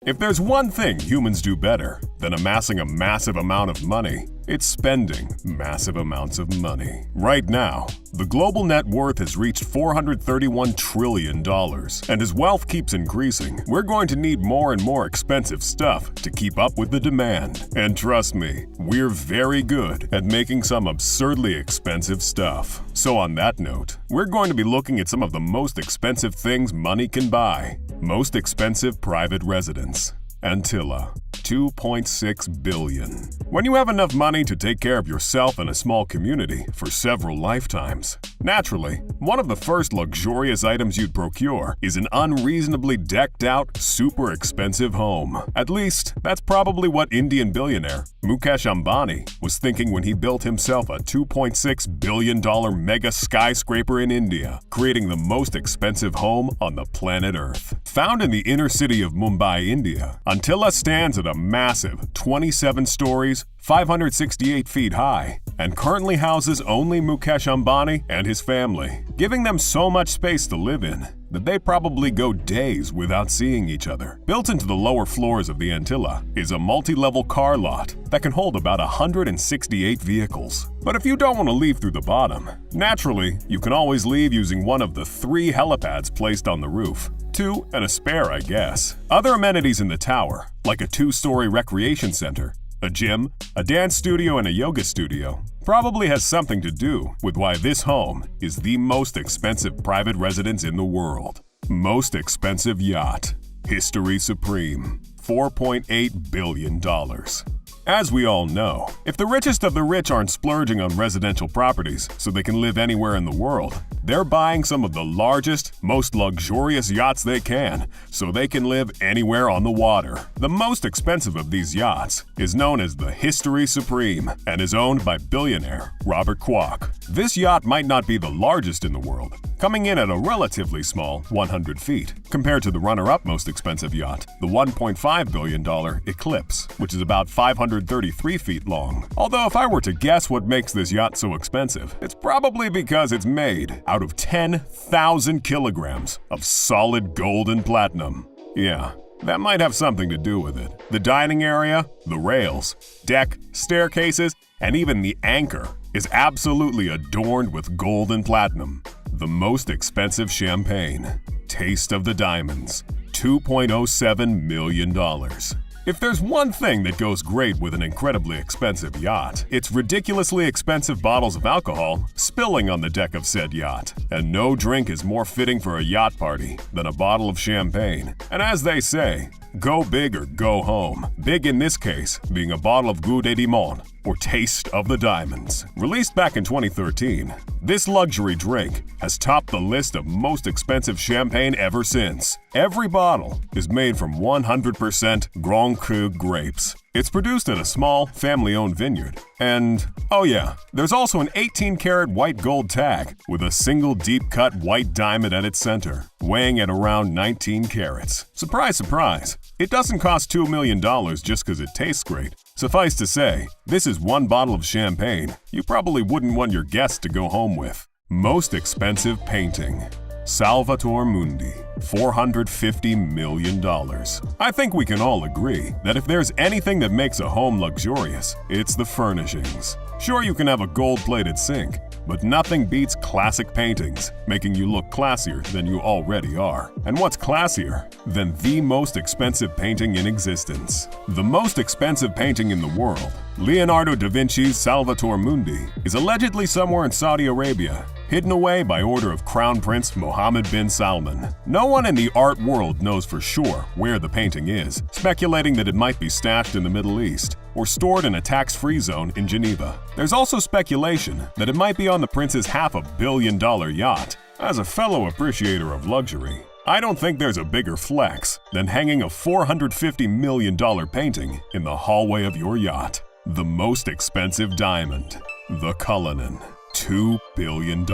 If there's one thing humans do better than amassing a massive amount of money, it's spending massive amounts of money. Right now, the global net worth has reached $431 trillion, and as wealth keeps increasing, we're going to need more and more expensive stuff to keep up with the demand. And trust me, we're very good at making some absurdly expensive stuff. So on that note, we're going to be looking at some of the most expensive things money can buy. Most expensive private residence. Antilla, $2.6 billion. When you have enough money to take care of yourself and a small community for several lifetimes, naturally, one of the first luxurious items you'd procure is an unreasonably decked out, super expensive home. At least, that's probably what Indian billionaire Mukesh Ambani was thinking when he built himself a $2.6 billion mega skyscraper in India, creating the most expensive home on the planet Earth. Found in the inner city of Mumbai, India, Antilla stands at a massive 27 stories, 568 feet high, and currently houses only Mukesh Ambani and his family, giving them so much space to live in that they probably go days without seeing each other. Built into the lower floors of the Antilla is a multi-level car lot that can hold about 168 vehicles. But if you don't want to leave through the bottom, naturally, you can always leave using one of the 3 helipads placed on the roof. 2 and a spare, I guess. Other amenities in the tower, like a 2-story recreation center, a gym, a dance studio, and a yoga studio, probably has something to do with why this home is the most expensive private residence in the world. Most expensive yacht. History supreme. $4.8 billion. As we all know, if the richest of the rich aren't splurging on residential properties so they can live anywhere in the world, they're buying some of the largest, most luxurious yachts they can so they can live anywhere on the water. The most expensive of these yachts is known as the History Supreme and is owned by billionaire Robert Kwok. This yacht might not be the largest in the world, coming in at a relatively small 100 feet, compared to the runner-up most expensive yacht, the $1.5 billion Eclipse, which is about 533 feet long. Although if I were to guess what makes this yacht so expensive, it's probably because it's made out of 10,000 kilograms of solid gold and platinum. Yeah, that might have something to do with it. The dining area, the rails, deck, staircases, and even the anchor is absolutely adorned with gold and platinum. The most expensive champagne, Taste of the Diamonds, $2.07 million. If there's one thing that goes great with an incredibly expensive yacht, it's ridiculously expensive bottles of alcohol spilling on the deck of said yacht. And no drink is more fitting for a yacht party than a bottle of champagne. And as they say, go big or go home. Big in this case being a bottle of Goût des Diamonds, or Taste of the Diamonds. Released back in 2013, this luxury drink has topped the list of most expensive champagne ever since. Every bottle is made from 100% Grand Cru grapes. It's produced at a small, family-owned vineyard. And, oh yeah, there's also an 18-karat white gold tag with a single deep-cut white diamond at its center, weighing at around 19 carats. Surprise, surprise, it doesn't cost $2 million just because it tastes great. Suffice to say, this is one bottle of champagne you probably wouldn't want your guests to go home with. Most expensive painting. Salvator Mundi, $450 million. I think we can all agree that if there's anything that makes a home luxurious, it's the furnishings. Sure, you can have a gold-plated sink, but nothing beats classic paintings, making you look classier than you already are. And what's classier than the most expensive painting in existence? The most expensive painting in the world, Leonardo da Vinci's Salvator Mundi, is allegedly somewhere in Saudi Arabia, hidden away by order of Crown Prince Mohammed bin Salman. No one in the art world knows for sure where the painting is, speculating that it might be stashed in the Middle East or stored in a tax-free zone in Geneva. There's also speculation that it might be on the prince's $500 million yacht. As a fellow appreciator of luxury, I don't think there's a bigger flex than hanging a $450 million painting in the hallway of your yacht. The most expensive diamond, the Cullinan. $2 billion.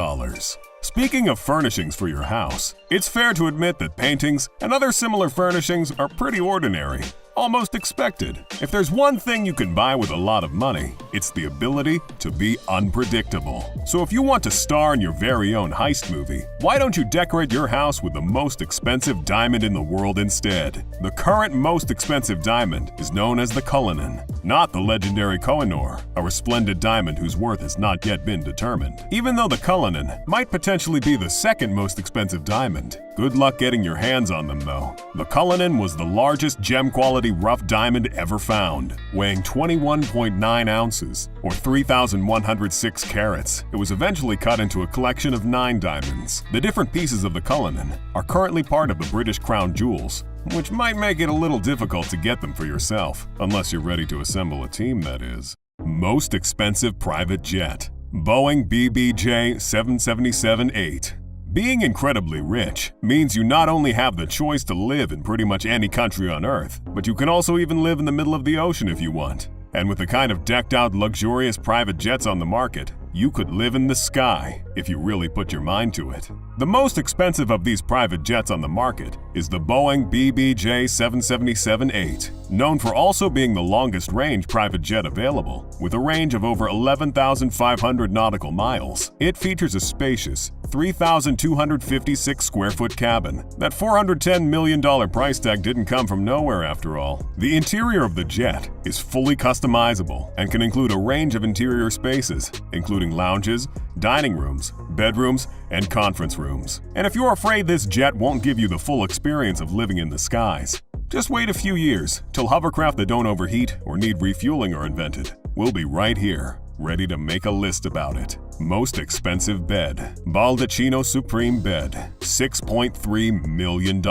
Speaking of furnishings for your house, it's fair to admit that paintings and other similar furnishings are pretty ordinary. almost expected. If there's one thing you can buy with a lot of money, it's the ability to be unpredictable. So if you want to star in your very own heist movie, why don't you decorate your house with the most expensive diamond in the world instead? The current most expensive diamond is known as the Cullinan, not the legendary Kohinoor, a resplendent diamond whose worth has not yet been determined. Even though the Cullinan might potentially be the second most expensive diamond, good luck getting your hands on them though. The Cullinan was the largest gem-quality rough diamond ever found, weighing 21.9 ounces, or 3,106 carats. It was eventually cut into a collection of 9 diamonds. The different pieces of the Cullinan are currently part of the British Crown Jewels, which might make it a little difficult to get them for yourself, unless you're ready to assemble a team, that is. Most expensive private jet. Boeing BBJ 777-8. Being incredibly rich means you not only have the choice to live in pretty much any country on Earth, but you can also even live in the middle of the ocean if you want. And with the kind of decked-out luxurious private jets on the market, you could live in the sky if you really put your mind to it. The most expensive of these private jets on the market is the Boeing BBJ 777-8, known for also being the longest-range private jet available, with a range of over 11,500 nautical miles. It features a spacious 3,256 square foot cabin. That $410 million price tag didn't come from nowhere after all. The interior of the jet is fully customizable and can include a range of interior spaces, including lounges, dining rooms, bedrooms, and conference rooms. And if you're afraid this jet won't give you the full experience of living in the skies, just wait a few years till hovercraft that don't overheat or need refueling are invented. We'll be right here, ready to make a list about it. Most expensive bed. Baldacchino Supreme Bed, $6.3 million.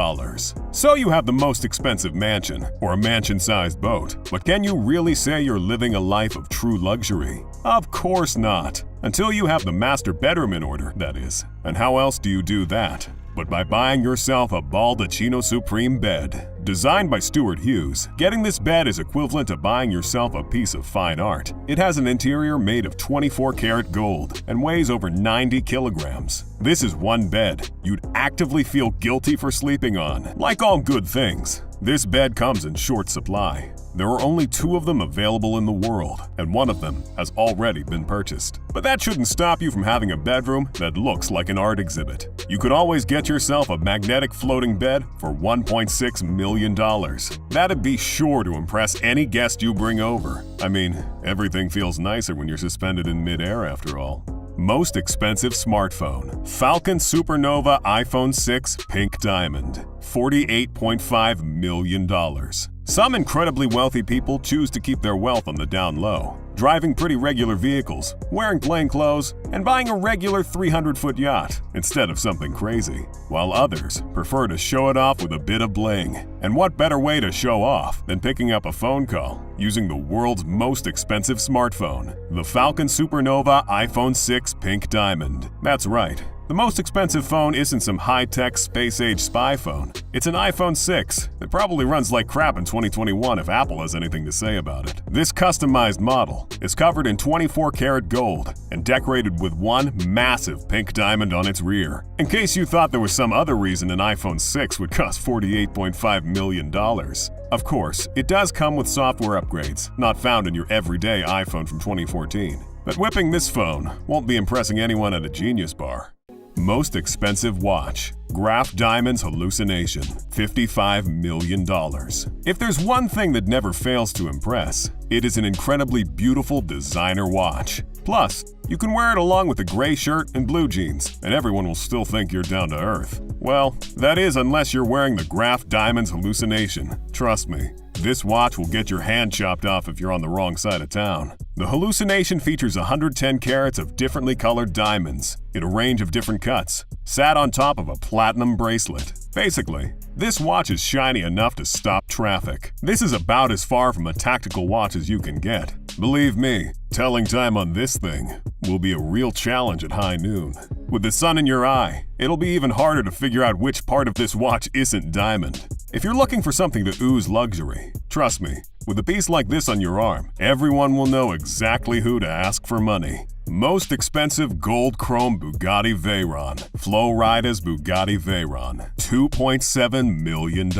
So you have the most expensive mansion, or a mansion-sized boat, but can you really say you're living a life of true luxury? Of course not. Until you have the master bedroom in order, that is. And how else do you do that? But by buying yourself a Baldacchino Supreme Bed. Designed by Stuart Hughes, getting this bed is equivalent to buying yourself a piece of fine art. It has an interior made of 24-karat gold and weighs over 90 kilograms. This is one bed you'd actively feel guilty for sleeping on. Like all good things, this bed comes in short supply. There are only 2 of them available in the world, and one of them has already been purchased. But that shouldn't stop you from having a bedroom that looks like an art exhibit. You could always get yourself a magnetic floating bed for $1.6 million. That'd be sure to impress any guest you bring over. I mean, everything feels nicer when you're suspended in midair after all. Most expensive smartphone. Falcon Supernova iPhone 6 Pink Diamond, $48.5 million. Some incredibly wealthy people choose to keep their wealth on the down low, driving pretty regular vehicles, wearing plain clothes, and buying a regular 300-foot yacht instead of something crazy, while others prefer to show it off with a bit of bling. And what better way to show off than picking up a phone call using the world's most expensive smartphone, the Falcon Supernova iPhone 6 Pink Diamond. That's right. The most expensive phone isn't some high-tech, space-age spy phone. It's an iPhone 6 that probably runs like crap in 2021 if Apple has anything to say about it. This customized model is covered in 24-karat gold and decorated with one massive pink diamond on its rear. In case you thought there was some other reason an iPhone 6 would cost $48.5 million. Of course, it does come with software upgrades, not found in your everyday iPhone from 2014. But whipping this phone won't be impressing anyone at a Genius Bar. Most expensive watch. Graf Diamonds Hallucination, $55 million. If there's one thing that never fails to impress, it is an incredibly beautiful designer watch. Plus, you can wear it along with a gray shirt and blue jeans, and everyone will still think you're down to earth. Well, that is unless you're wearing the Graf Diamonds Hallucination. Trust me, this watch will get your hand chopped off if you're on the wrong side of town. The Hallucination features 110 carats of differently colored diamonds in a range of different cuts, sat on top of a platinum bracelet. Basically, this watch is shiny enough to stop traffic. This is about as far from a tactical watch as you can get. Believe me, telling time on this thing will be a real challenge at high noon. With the sun in your eye, it'll be even harder to figure out which part of this watch isn't diamond. If you're looking for something to ooze luxury, trust me, with a piece like this on your arm, everyone will know exactly who to ask for money. Most expensive gold chrome Bugatti Veyron. Flo Rida's Bugatti Veyron. $2.7 million.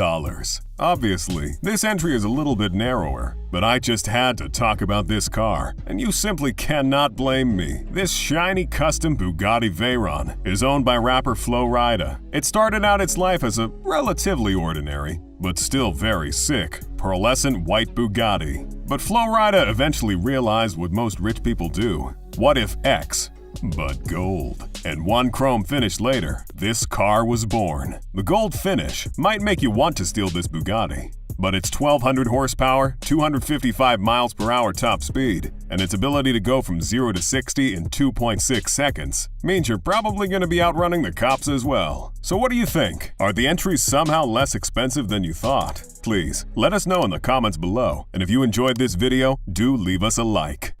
Obviously, this entry is a little bit narrower, but I just had to talk about this car, and you simply cannot blame me. This shiny custom Bugatti Veyron is owned by rapper Flo Rida. It started out its life as a relatively ordinary, but still very sick, pearlescent white Bugatti. But Flo Rida eventually realized what most rich people do. What if X, but gold? And one chrome finish later, this car was born. The gold finish might make you want to steal this Bugatti, but its 1,200 horsepower, 255 miles per hour top speed, and its ability to go from 0 to 60 in 2.6 seconds means you're probably going to be outrunning the cops as well. So what do you think? Are the entries somehow less expensive than you thought? Please, let us know in the comments below, and if you enjoyed this video, do leave us a like.